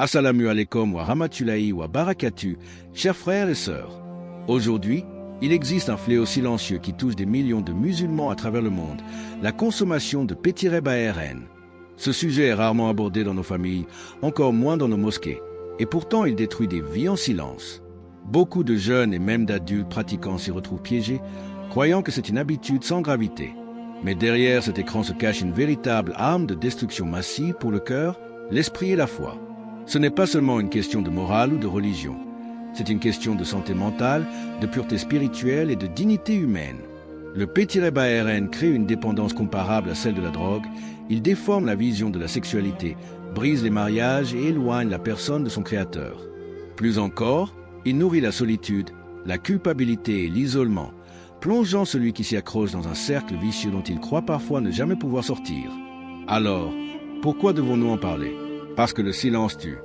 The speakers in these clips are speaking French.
Assalamu alaikum wa rahmatullahi wa barakatuh, chers frères et sœurs. Aujourd'hui, il existe un fléau silencieux qui touche des millions de musulmans à travers le monde, la consommation de PTRBARN. Ce sujet est rarement abordé dans nos familles, encore moins dans nos mosquées, et pourtant il détruit des vies en silence. Beaucoup de jeunes et même d'adultes pratiquants s'y retrouvent piégés, croyant que c'est une habitude sans gravité. Mais derrière cet écran se cache une véritable arme de destruction massive pour le cœur, l'esprit et la foi. Ce n'est pas seulement une question de morale ou de religion. C'est une question de santé mentale, de pureté spirituelle et de dignité humaine. Le PTRBARN crée une dépendance comparable à celle de la drogue. Il déforme la vision de la sexualité, brise les mariages et éloigne la personne de son créateur. Plus encore, il nourrit la solitude, la culpabilité et l'isolement, plongeant celui qui s'y accroche dans un cercle vicieux dont il croit parfois ne jamais pouvoir sortir. Alors, pourquoi devons-nous en parler ? Parce que le silence tue.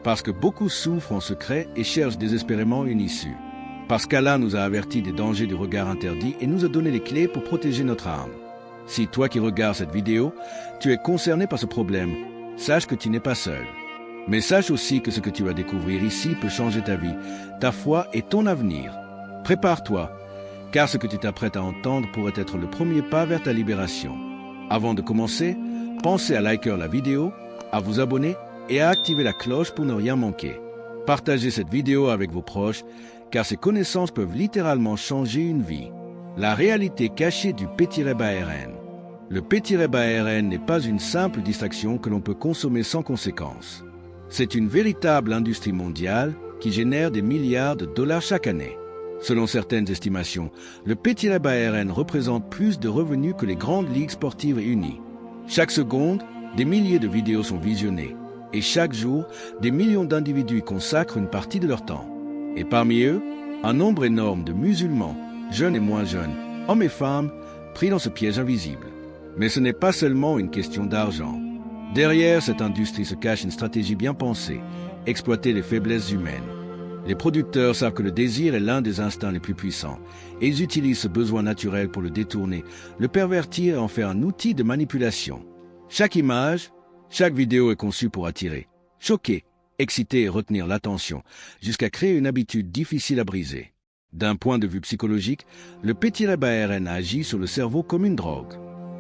Parce que beaucoup souffrent en secret et cherchent désespérément une issue. Parce qu'Allah nous a avertis des dangers du regard interdit et nous a donné les clés pour protéger notre âme. Si toi qui regardes cette vidéo, tu es concerné par ce problème, sache que tu n'es pas seul. Mais sache aussi que ce que tu vas découvrir ici peut changer ta vie, ta foi et ton avenir. Prépare-toi, car ce que tu t'apprêtes à entendre pourrait être le premier pas vers ta libération. Avant de commencer, pensez à liker la vidéo, à vous abonner et à activer la cloche pour ne rien manquer. Partagez cette vidéo avec vos proches, car ces connaissances peuvent littéralement changer une vie. La réalité cachée du PTRBARN. Le PTRBARN n'est pas une simple distraction que l'on peut consommer sans conséquence. C'est une véritable industrie mondiale qui génère des milliards de dollars chaque année. Selon certaines estimations, le PTRBARN représente plus de revenus que les grandes ligues sportives réunies. Chaque seconde, des milliers de vidéos sont visionnées, et chaque jour, des millions d'individus y consacrent une partie de leur temps. Et parmi eux, un nombre énorme de musulmans, jeunes et moins jeunes, hommes et femmes, pris dans ce piège invisible. Mais ce n'est pas seulement une question d'argent. Derrière cette industrie se cache une stratégie bien pensée, exploiter les faiblesses humaines. Les producteurs savent que le désir est l'un des instincts les plus puissants, et ils utilisent ce besoin naturel pour le détourner, le pervertir et en faire un outil de manipulation. Chaque image, chaque vidéo est conçue pour attirer, choquer, exciter et retenir l'attention, jusqu'à créer une habitude difficile à briser. D'un point de vue psychologique, le PTRBARN agit sur le cerveau comme une drogue.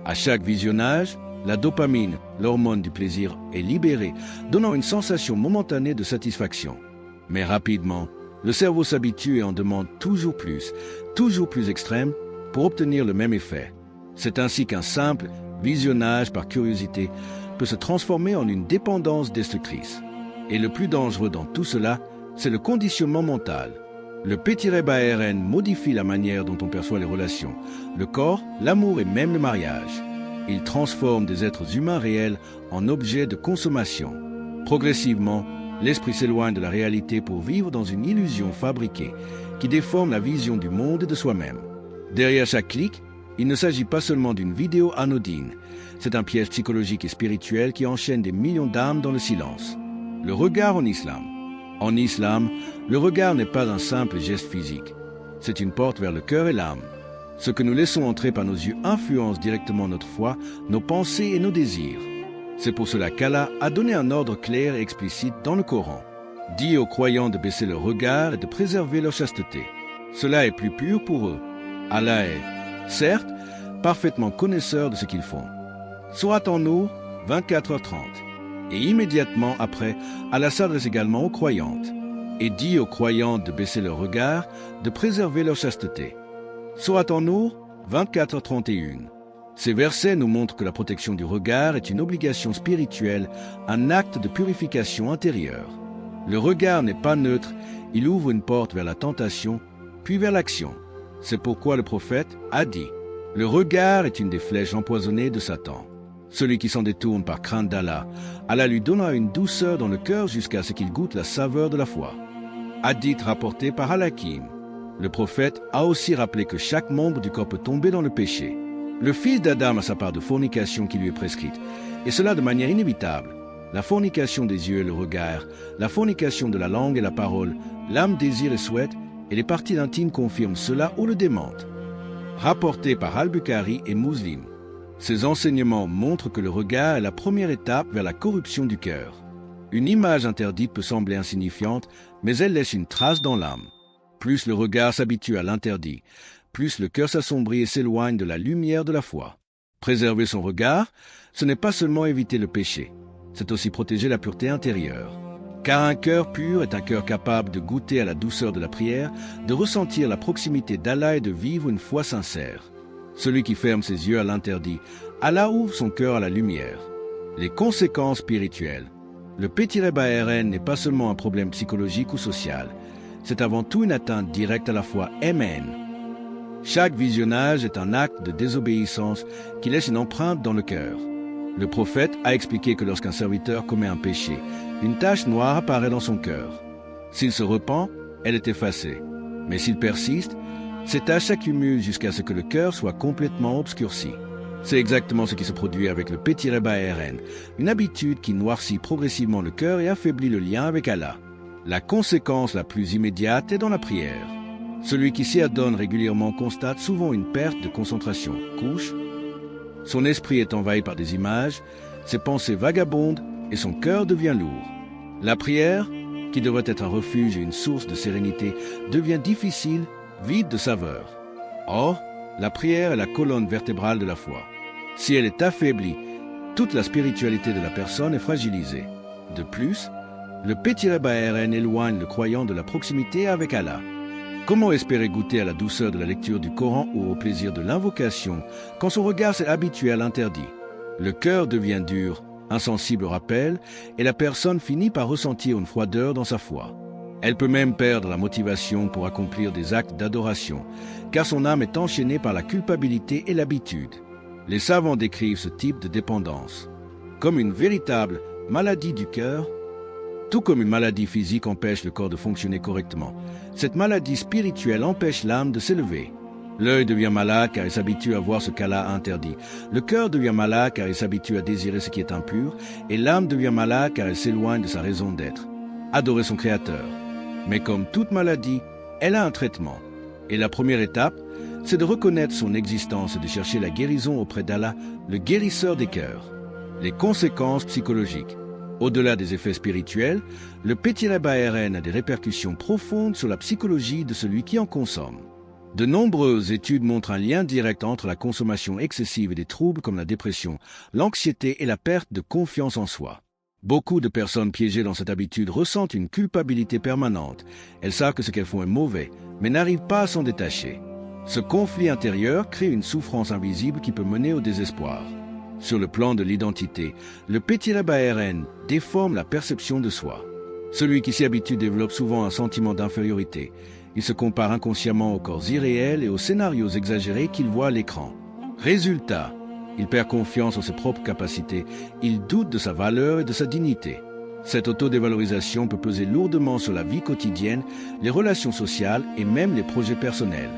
À chaque visionnage, la dopamine, l'hormone du plaisir, est libérée, donnant une sensation momentanée de satisfaction. Mais rapidement, le cerveau s'habitue et en demande toujours plus extrême, pour obtenir le même effet. C'est ainsi qu'un simple visionnage par curiosité peut se transformer en une dépendance destructrice. Et le plus dangereux dans tout cela, c'est le conditionnement mental. Le PTRBARN modifie la manière dont on perçoit les relations, le corps, l'amour et même le mariage. Il transforme des êtres humains réels en objets de consommation. Progressivement, l'esprit s'éloigne de la réalité pour vivre dans une illusion fabriquée qui déforme la vision du monde et de soi-même. Derrière chaque clic, il ne s'agit pas seulement d'une vidéo anodine, c'est un piège psychologique et spirituel qui enchaîne des millions d'âmes dans le silence. Le regard en islam. En islam, le regard n'est pas un simple geste physique. C'est une porte vers le cœur et l'âme. Ce que nous laissons entrer par nos yeux influence directement notre foi, nos pensées et nos désirs. C'est pour cela qu'Allah a donné un ordre clair et explicite dans le Coran. Dit aux croyants de baisser leur regard et de préserver leur chasteté. Cela est plus pur pour eux. Allah est, certes, parfaitement connaisseur de ce qu'ils font. Sourate An-Nur, 24h30. Et immédiatement après, Allah s'adresse également aux croyantes. Et dit aux croyantes de baisser leur regard, de préserver leur chasteté. Sourate An-Nur, 24h31. Ces versets nous montrent que la protection du regard est une obligation spirituelle, un acte de purification intérieure. Le regard n'est pas neutre, il ouvre une porte vers la tentation, puis vers l'action. C'est pourquoi le prophète a dit « Le regard est une des flèches empoisonnées de Satan. Celui qui s'en détourne par crainte d'Allah, Allah lui donnera une douceur dans le cœur jusqu'à ce qu'il goûte la saveur de la foi. » Hadith rapporté par Al-Hakim. Le prophète a aussi rappelé que chaque membre du corps peut tomber dans le péché. Le fils d'Adam a sa part de fornication qui lui est prescrite, et cela de manière inévitable. La fornication des yeux et le regard, la fornication de la langue et la parole, l'âme désire et souhaite, et les parties intimes confirment cela ou le démentent. Rapporté par Al-Bukhari et Muslim. Ces enseignements montrent que le regard est la première étape vers la corruption du cœur. Une image interdite peut sembler insignifiante, mais elle laisse une trace dans l'âme. Plus le regard s'habitue à l'interdit, plus le cœur s'assombrit et s'éloigne de la lumière de la foi. Préserver son regard, ce n'est pas seulement éviter le péché, c'est aussi protéger la pureté intérieure. Car un cœur pur est un cœur capable de goûter à la douceur de la prière, de ressentir la proximité d'Allah et de vivre une foi sincère. Celui qui ferme ses yeux à l'interdit, Allah ouvre son cœur à la lumière. Les conséquences spirituelles. Le P-BARN n'est pas seulement un problème psychologique ou social, c'est avant tout une atteinte directe à la foi. Amen. Chaque visionnage est un acte de désobéissance qui laisse une empreinte dans le cœur. Le prophète a expliqué que lorsqu'un serviteur commet un péché, une tache noire apparaît dans son cœur. S'il se repent, elle est effacée. Mais s'il persiste, ces taches s'accumulent jusqu'à ce que le cœur soit complètement obscurci. C'est exactement ce qui se produit avec le P-BARN, une habitude qui noircit progressivement le cœur et affaiblit le lien avec Allah. La conséquence la plus immédiate est dans la prière. Celui qui s'y adonne régulièrement constate souvent une perte de concentration. Couche. Son esprit est envahi par des images, ses pensées vagabondent et son cœur devient lourd. La prière, qui devrait être un refuge et une source de sérénité, devient difficile, vide de saveur. Or, la prière est la colonne vertébrale de la foi. Si elle est affaiblie, toute la spiritualité de la personne est fragilisée. De plus, le P-BARN éloigne le croyant de la proximité avec Allah. Comment espérer goûter à la douceur de la lecture du Coran ou au plaisir de l'invocation quand son regard s'est habitué à l'interdit? Le cœur devient dur, insensible au rappel, et la personne finit par ressentir une froideur dans sa foi. Elle peut même perdre la motivation pour accomplir des actes d'adoration, car son âme est enchaînée par la culpabilité et l'habitude. Les savants décrivent ce type de dépendance comme une véritable maladie du cœur. Tout comme une maladie physique empêche le corps de fonctionner correctement, cette maladie spirituelle empêche l'âme de s'élever. L'œil devient malade car il s'habitue à voir ce qu'Allah a interdit. Le cœur devient malade car il s'habitue à désirer ce qui est impur. Et l'âme devient malade car elle s'éloigne de sa raison d'être. Adorer son Créateur. Mais comme toute maladie, elle a un traitement. Et la première étape, c'est de reconnaître son existence et de chercher la guérison auprès d'Allah, le guérisseur des cœurs. Les conséquences psychologiques. Au-delà des effets spirituels, le P-BARN a des répercussions profondes sur la psychologie de celui qui en consomme. De nombreuses études montrent un lien direct entre la consommation excessive et des troubles comme la dépression, l'anxiété et la perte de confiance en soi. Beaucoup de personnes piégées dans cette habitude ressentent une culpabilité permanente. Elles savent que ce qu'elles font est mauvais, mais n'arrivent pas à s'en détacher. Ce conflit intérieur crée une souffrance invisible qui peut mener au désespoir. Sur le plan de l'identité, le P-BARN déforme la perception de soi. Celui qui s'y habitue développe souvent un sentiment d'infériorité. Il se compare inconsciemment aux corps irréels et aux scénarios exagérés qu'il voit à l'écran. Résultat, il perd confiance en ses propres capacités, il doute de sa valeur et de sa dignité. Cette autodévalorisation peut peser lourdement sur la vie quotidienne, les relations sociales et même les projets personnels.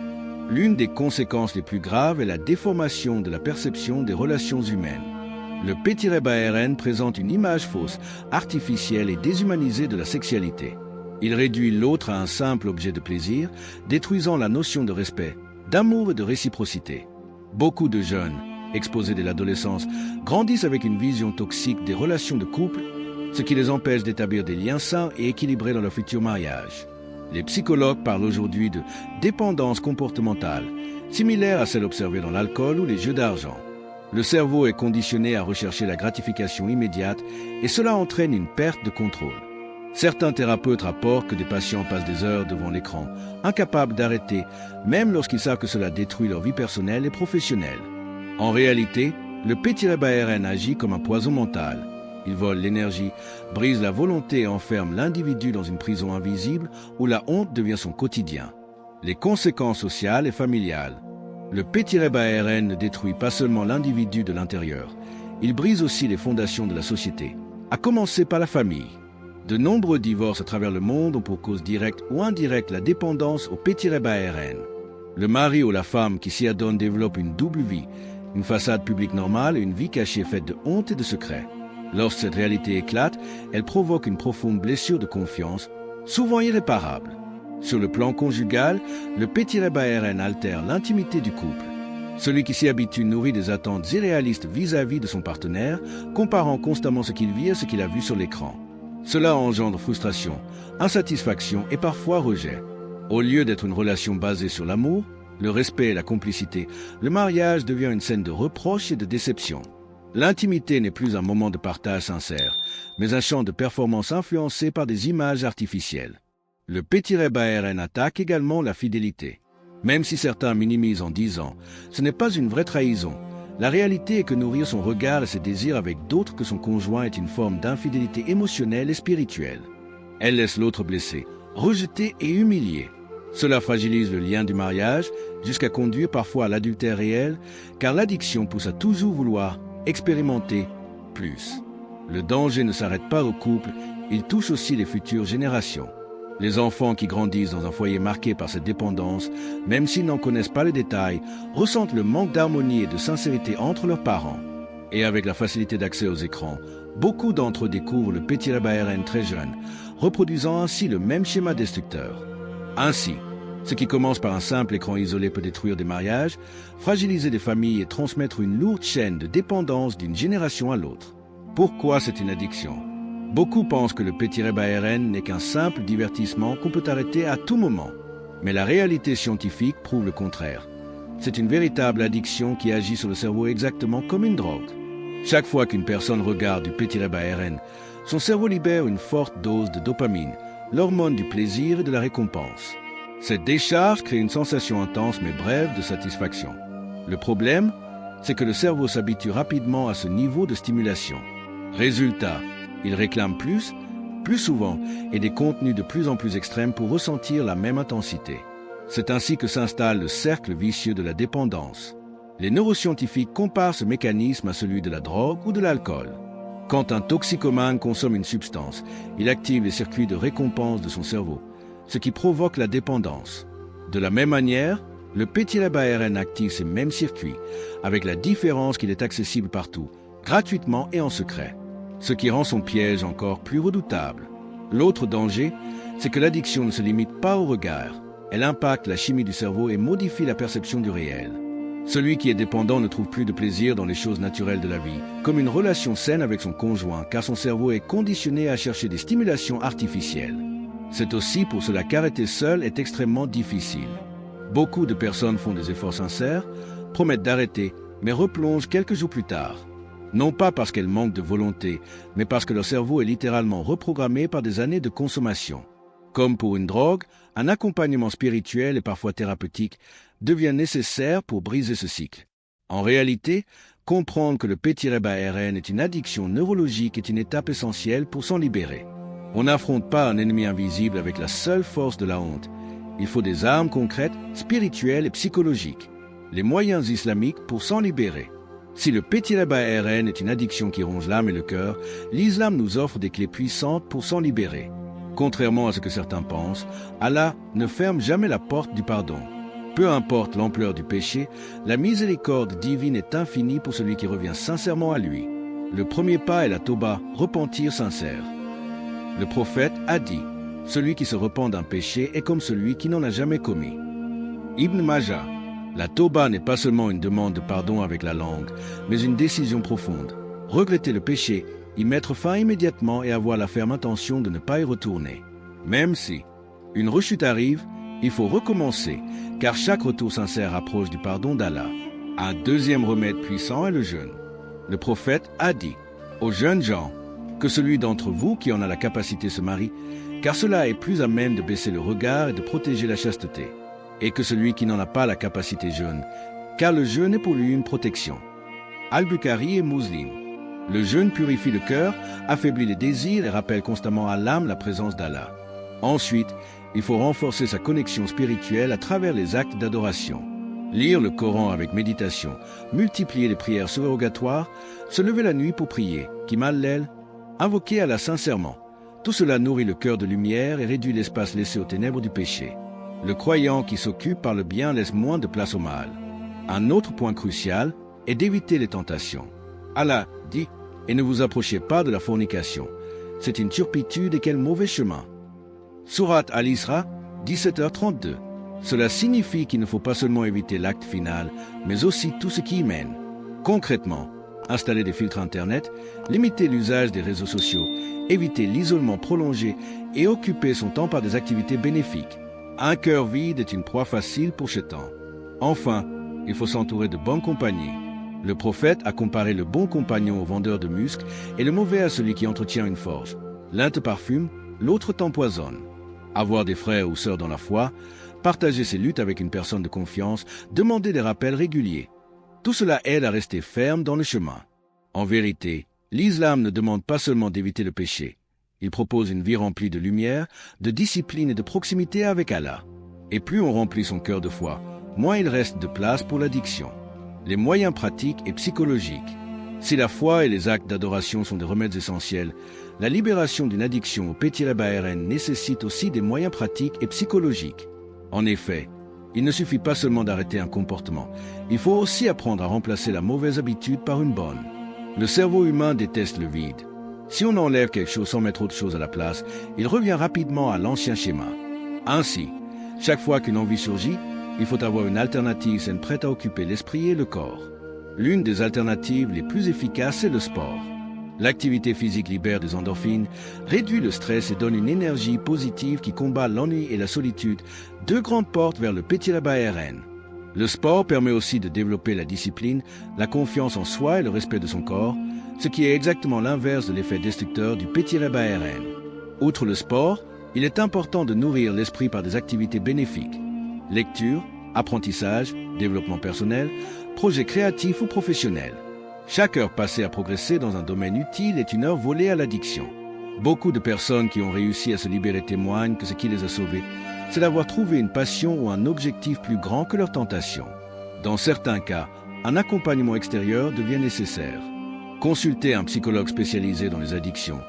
L'une des conséquences les plus graves est la déformation de la perception des relations humaines. Le P-BARN présente une image fausse, artificielle et déshumanisée de la sexualité. Il réduit l'autre à un simple objet de plaisir, détruisant la notion de respect, d'amour et de réciprocité. Beaucoup de jeunes, exposés dès l'adolescence, grandissent avec une vision toxique des relations de couple, ce qui les empêche d'établir des liens sains et équilibrés dans leur futur mariage. Les psychologues parlent aujourd'hui de dépendance comportementale, similaire à celle observée dans l'alcool ou les jeux d'argent. Le cerveau est conditionné à rechercher la gratification immédiate et cela entraîne une perte de contrôle. Certains thérapeutes rapportent que des patients passent des heures devant l'écran, incapables d'arrêter, même lorsqu'ils savent que cela détruit leur vie personnelle et professionnelle. En réalité, le P-BARN agit comme un poison mental. Il vole l'énergie, brise la volonté et enferme l'individu dans une prison invisible où la honte devient son quotidien. Les conséquences sociales et familiales. Le P-BARN ne détruit pas seulement l'individu de l'intérieur, il brise aussi les fondations de la société, à commencer par la famille. De nombreux divorces à travers le monde ont pour cause directe ou indirecte la dépendance au P-BARN. Le mari ou la femme qui s'y adonne développe une double vie, une façade publique normale et une vie cachée faite de honte et de secrets. Lorsque cette réalité éclate, elle provoque une profonde blessure de confiance, souvent irréparable. Sur le plan conjugal, le P-BARN altère l'intimité du couple. Celui qui s'y habitue nourrit des attentes irréalistes vis-à-vis de son partenaire, comparant constamment ce qu'il vit à ce qu'il a vu sur l'écran. Cela engendre frustration, insatisfaction et parfois rejet. Au lieu d'être une relation basée sur l'amour, le respect et la complicité, le mariage devient une scène de reproches et de déception. L'intimité n'est plus un moment de partage sincère, mais un champ de performance influencé par des images artificielles. Le P-BRN attaque également la fidélité. Même si certains minimisent en disant « ce n'est pas une vraie trahison », la réalité est que nourrir son regard et ses désirs avec d'autres que son conjoint est une forme d'infidélité émotionnelle et spirituelle. Elle laisse l'autre blessé, rejeté et humilié. Cela fragilise le lien du mariage jusqu'à conduire parfois à l'adultère réel, car l'addiction pousse à toujours vouloir expérimenter plus. Le danger ne s'arrête pas au couple, il touche aussi les futures générations. Les enfants qui grandissent dans un foyer marqué par cette dépendance, même s'ils n'en connaissent pas les détails, ressentent le manque d'harmonie et de sincérité entre leurs parents. Et avec la facilité d'accès aux écrans, beaucoup d'entre eux découvrent le P-BRN très jeune, reproduisant ainsi le même schéma destructeur. Ainsi, ce qui commence par un simple écran isolé peut détruire des mariages, fragiliser des familles et transmettre une lourde chaîne de dépendance d'une génération à l'autre. Pourquoi c'est une addiction ? Beaucoup pensent que le P-BRN n'est qu'un simple divertissement qu'on peut arrêter à tout moment. Mais la réalité scientifique prouve le contraire. C'est une véritable addiction qui agit sur le cerveau exactement comme une drogue. Chaque fois qu'une personne regarde du P-BRN, son cerveau libère une forte dose de dopamine, l'hormone du plaisir et de la récompense. Cette décharge crée une sensation intense mais brève de satisfaction. Le problème, c'est que le cerveau s'habitue rapidement à ce niveau de stimulation. Résultat, il réclame plus souvent et des contenus de plus en plus extrêmes pour ressentir la même intensité. C'est ainsi que s'installe le cercle vicieux de la dépendance. Les neuroscientifiques comparent ce mécanisme à celui de la drogue ou de l'alcool. Quand un toxicomane consomme une substance, il active les circuits de récompense de son cerveau, ce qui provoque la dépendance. De la même manière, le P-BRN active ces mêmes circuits, avec la différence qu'il est accessible partout, gratuitement et en secret, ce qui rend son piège encore plus redoutable. L'autre danger, c'est que l'addiction ne se limite pas au regard. Elle impacte la chimie du cerveau et modifie la perception du réel. Celui qui est dépendant ne trouve plus de plaisir dans les choses naturelles de la vie, comme une relation saine avec son conjoint, car son cerveau est conditionné à chercher des stimulations artificielles. C'est aussi pour cela qu'arrêter seul est extrêmement difficile. Beaucoup de personnes font des efforts sincères, promettent d'arrêter, mais replongent quelques jours plus tard. Non pas parce qu'elles manquent de volonté, mais parce que leur cerveau est littéralement reprogrammé par des années de consommation. Comme pour une drogue, un accompagnement spirituel et parfois thérapeutique devient nécessaire pour briser ce cycle. En réalité, comprendre que le P-BRN est une addiction neurologique est une étape essentielle pour s'en libérer. On n'affronte pas un ennemi invisible avec la seule force de la honte. Il faut des armes concrètes, spirituelles et psychologiques. Les moyens islamiques pour s'en libérer. Si le P-BRN est une addiction qui ronge l'âme et le cœur, l'islam nous offre des clés puissantes pour s'en libérer. Contrairement à ce que certains pensent, Allah ne ferme jamais la porte du pardon. Peu importe l'ampleur du péché, la miséricorde divine est infinie pour celui qui revient sincèrement à lui. Le premier pas est la tauba, repentir sincère. Le prophète a dit, « Celui qui se repent d'un péché est comme celui qui n'en a jamais commis. » Ibn Majah. La tauba n'est pas seulement une demande de pardon avec la langue, mais une décision profonde. Regretter le péché, y mettre fin immédiatement et avoir la ferme intention de ne pas y retourner. Même si une rechute arrive, il faut recommencer, car chaque retour sincère approche du pardon d'Allah. Un deuxième remède puissant est le jeûne. Le prophète a dit aux jeunes gens que celui d'entre vous qui en a la capacité se marie, car cela est plus à même de baisser le regard et de protéger la chasteté, et que celui qui n'en a pas la capacité jeûne, car le jeûne est pour lui une protection. Al-Bukhari et Muslim. Le jeûne purifie le cœur, affaiblit les désirs et rappelle constamment à l'âme la présence d'Allah. Ensuite, il faut renforcer sa connexion spirituelle à travers les actes d'adoration. Lire le Coran avec méditation, multiplier les prières surrogatoires, se lever la nuit pour prier, Qiyam, invoquer Allah sincèrement. Tout cela nourrit le cœur de lumière et réduit l'espace laissé aux ténèbres du péché. Le croyant qui s'occupe par le bien laisse moins de place au mal. Un autre point crucial est d'éviter les tentations. Allah dit « Et ne vous approchez pas de la fornication. C'est une turpitude et quel mauvais chemin. » Sourate Al-Isra, 17h32. Cela signifie qu'il ne faut pas seulement éviter l'acte final, mais aussi tout ce qui y mène. Concrètement, Installer des filtres Internet, limiter l'usage des réseaux sociaux, éviter l'isolement prolongé et occuper son temps par des activités bénéfiques. Un cœur vide est une proie facile pour Shaitan. Enfin, il faut s'entourer de bonnes compagnies. Le prophète a comparé le bon compagnon au vendeur de musc et le mauvais à celui qui entretient une forge. L'un te parfume, l'autre t'empoisonne. Avoir des frères ou sœurs dans la foi, partager ses luttes avec une personne de confiance, demander des rappels réguliers. Tout cela aide à rester ferme dans le chemin. En vérité, l'islam ne demande pas seulement d'éviter le péché. Il propose une vie remplie de lumière, de discipline et de proximité avec Allah. Et plus on remplit son cœur de foi, moins il reste de place pour l'addiction. Les moyens pratiques et psychologiques. Si la foi et les actes d'adoration sont des remèdes essentiels, la libération d'une addiction au P-BRN nécessite aussi des moyens pratiques et psychologiques. En effet, il ne suffit pas seulement d'arrêter un comportement, il faut aussi apprendre à remplacer la mauvaise habitude par une bonne. Le cerveau humain déteste le vide. Si on enlève quelque chose sans mettre autre chose à la place, il revient rapidement à l'ancien schéma. Ainsi, chaque fois qu'une envie surgit, il faut avoir une alternative saine prête à occuper l'esprit et le corps. L'une des alternatives les plus efficaces est le sport. L'activité physique libère des endorphines, réduit le stress et donne une énergie positive qui combat l'ennui et la solitude, deux grandes portes vers le P-BRN. Le sport permet aussi de développer la discipline, la confiance en soi et le respect de son corps, ce qui est exactement l'inverse de l'effet destructeur du P-BRN. Outre le sport, il est important de nourrir l'esprit par des activités bénéfiques. Lecture, apprentissage, développement personnel, projets créatifs ou professionnels. Chaque heure passée à progresser dans un domaine utile est une heure volée à l'addiction. Beaucoup de personnes qui ont réussi à se libérer témoignent que ce qui les a sauvés, c'est d'avoir trouvé une passion ou un objectif plus grand que leur tentation. Dans certains cas, un accompagnement extérieur devient nécessaire. Consulter un psychologue spécialisé dans les addictions,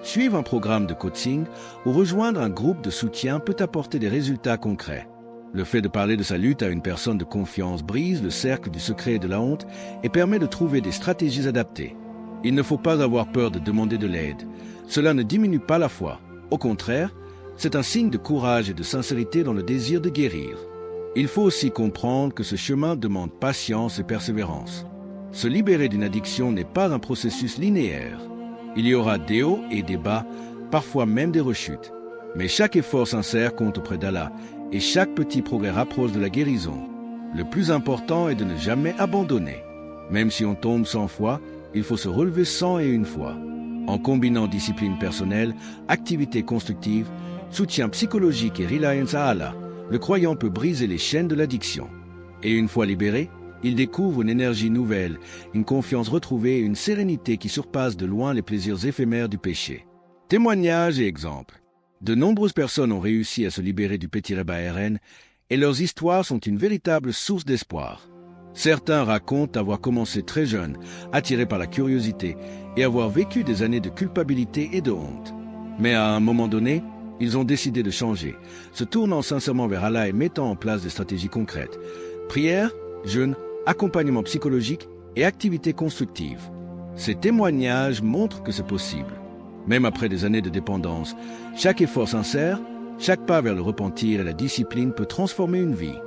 suivre un programme de coaching ou rejoindre un groupe de soutien peut apporter des résultats concrets. Le fait de parler de sa lutte à une personne de confiance brise le cercle du secret et de la honte et permet de trouver des stratégies adaptées. Il ne faut pas avoir peur de demander de l'aide. Cela ne diminue pas la foi. Au contraire, c'est un signe de courage et de sincérité dans le désir de guérir. Il faut aussi comprendre que ce chemin demande patience et persévérance. Se libérer d'une addiction n'est pas un processus linéaire. Il y aura des hauts et des bas, parfois même des rechutes. Mais chaque effort sincère compte auprès d'Allah et chaque petit progrès rapproche de la guérison. Le plus important est de ne jamais abandonner. Même si on tombe 100 fois, il faut se relever 101 fois. En combinant discipline personnelle, activité constructive, soutien psychologique et reliance à Allah, le croyant peut briser les chaînes de l'addiction. Et une fois libéré, il découvre une énergie nouvelle, une confiance retrouvée et une sérénité qui surpasse de loin les plaisirs éphémères du péché. Témoignages et exemples. De nombreuses personnes ont réussi à se libérer du P-BRN et leurs histoires sont une véritable source d'espoir. Certains racontent avoir commencé très jeunes, attirés par la curiosité et avoir vécu des années de culpabilité et de honte. Mais à un moment donné, ils ont décidé de changer, se tournant sincèrement vers Allah et mettant en place des stratégies concrètes. Prière, jeûne, accompagnement psychologique et activités constructives. Ces témoignages montrent que c'est possible. Même après des années de dépendance, chaque effort sincère, chaque pas vers le repentir et la discipline peut transformer une vie.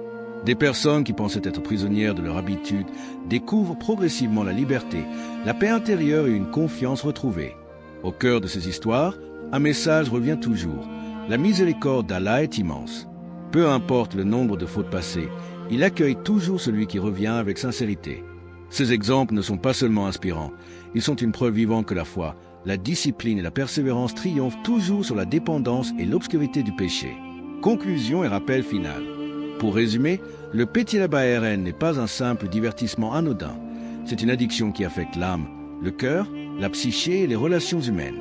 Des personnes qui pensaient être prisonnières de leur habitude découvrent progressivement la liberté, la paix intérieure et une confiance retrouvée. Au cœur de ces histoires, un message revient toujours. La miséricorde d'Allah est immense. Peu importe le nombre de fautes passées, il accueille toujours celui qui revient avec sincérité. Ces exemples ne sont pas seulement inspirants, ils sont une preuve vivante que la foi, la discipline et la persévérance triomphent toujours sur la dépendance et l'obscurité du péché. Conclusion et rappel final. Pour résumer, le P-BRN n'est pas un simple divertissement anodin. C'est une addiction qui affecte l'âme, le cœur, la psyché et les relations humaines.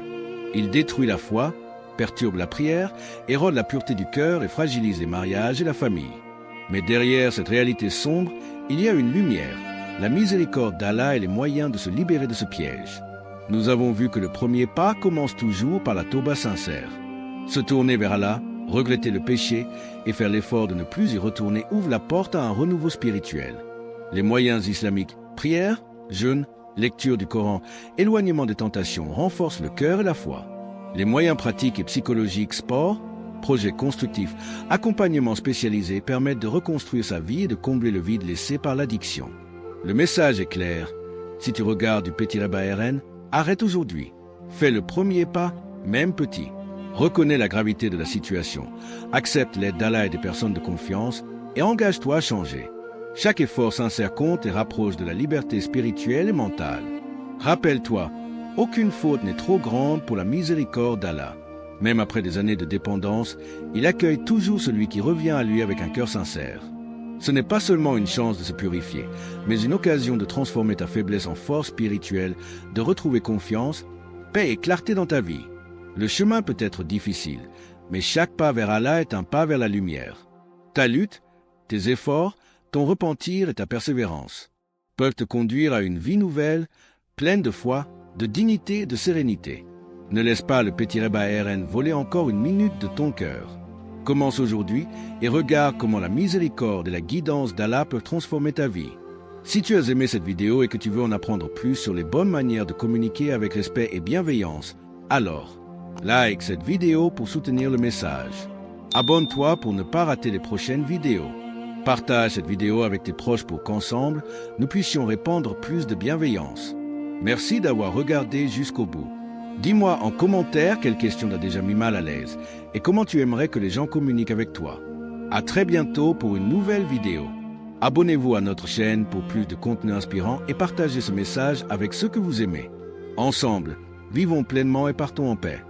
Il détruit la foi, perturbe la prière, érode la pureté du cœur et fragilise les mariages et la famille. Mais derrière cette réalité sombre, il y a une lumière, la miséricorde d'Allah et les moyens de se libérer de ce piège. Nous avons vu que le premier pas commence toujours par la tauba sincère. Se tourner vers Allah, regretter le péché et faire l'effort de ne plus y retourner ouvre la porte à un renouveau spirituel. Les moyens islamiques, prière, jeûne, lecture du Coran, éloignement des tentations renforcent le cœur et la foi. Les moyens pratiques et psychologiques, sport, projets constructifs, accompagnement spécialisé permettent de reconstruire sa vie et de combler le vide laissé par l'addiction. Le message est clair. Si tu regardes du Petit Rebbe ARN, arrête aujourd'hui. Fais le premier pas, même petit. Reconnais la gravité de la situation. Accepte l'aide d'Allah et des personnes de confiance et engage-toi à changer. Chaque effort sincère compte et rapproche de la liberté spirituelle et mentale. Rappelle-toi, aucune faute n'est trop grande pour la miséricorde d'Allah. Même après des années de dépendance, il accueille toujours celui qui revient à lui avec un cœur sincère. Ce n'est pas seulement une chance de se purifier, mais une occasion de transformer ta faiblesse en force spirituelle, de retrouver confiance, paix et clarté dans ta vie. Le chemin peut être difficile, mais chaque pas vers Allah est un pas vers la lumière. Ta lutte, tes efforts, ton repentir et ta persévérance peuvent te conduire à une vie nouvelle, pleine de foi, de dignité et de sérénité. Ne laisse pas le Petit Rebbe ARN voler encore une minute de ton cœur. Commence aujourd'hui et regarde comment la miséricorde et la guidance d'Allah peuvent transformer ta vie. Si tu as aimé cette vidéo et que tu veux en apprendre plus sur les bonnes manières de communiquer avec respect et bienveillance, alors, like cette vidéo pour soutenir le message. Abonne-toi pour ne pas rater les prochaines vidéos. Partage cette vidéo avec tes proches pour qu'ensemble, nous puissions répandre plus de bienveillance. Merci d'avoir regardé jusqu'au bout. Dis-moi en commentaire quelle question t'a déjà mis mal à l'aise et comment tu aimerais que les gens communiquent avec toi. À très bientôt pour une nouvelle vidéo. Abonnez-vous à notre chaîne pour plus de contenu inspirant et partagez ce message avec ceux que vous aimez. Ensemble, vivons pleinement et partons en paix.